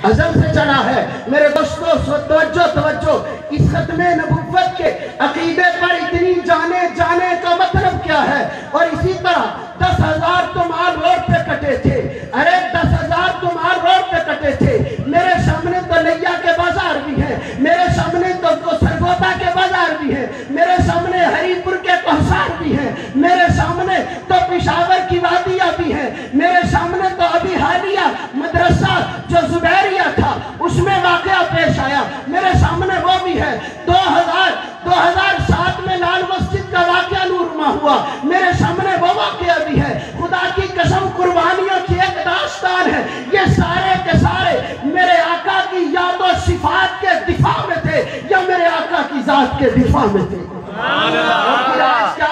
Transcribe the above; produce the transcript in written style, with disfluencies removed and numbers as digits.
ازل سے چلا ہے۔ میرے دوستو توجہ، اس ختم نبوت کے عقیدے پر اتنی جانے کا مطلب کیا ہے؟ اور اسی طرح 10,000 تو مال روڈ پہ کٹے تھے، 10,000 تو مال روڈ پہ کٹے تھے۔ میرے سامنے تو لیا کے بازار بھی ہیں، میرے سامنے تو سرگودا کے بازار بھی ہیں، میرے سامنے ہری پور کے کوہسار بھی ہیں، میرے سامنے تو پشاور کی وادیاں بھی ہیں، میرے سامنے تو ابھی حالیہ مدرسہ جو زبیریہ تھا اس میں واقعہ پیش آیا، میرے سامنے وہ بھی ہے۔ 2007 میں لال مسجد کا واقعہ نورما ہوا، میرے سامنے وہ واقعہ بھی ہے۔ خدا کی قسم قربانیوں کی ایک داستان ہے، یہ سارے کے سارے میرے آقا کی یاد و صفات کے دفاع میں تھے یا میرے آقا کی ذات کے دفاع میں تھے؟ کیا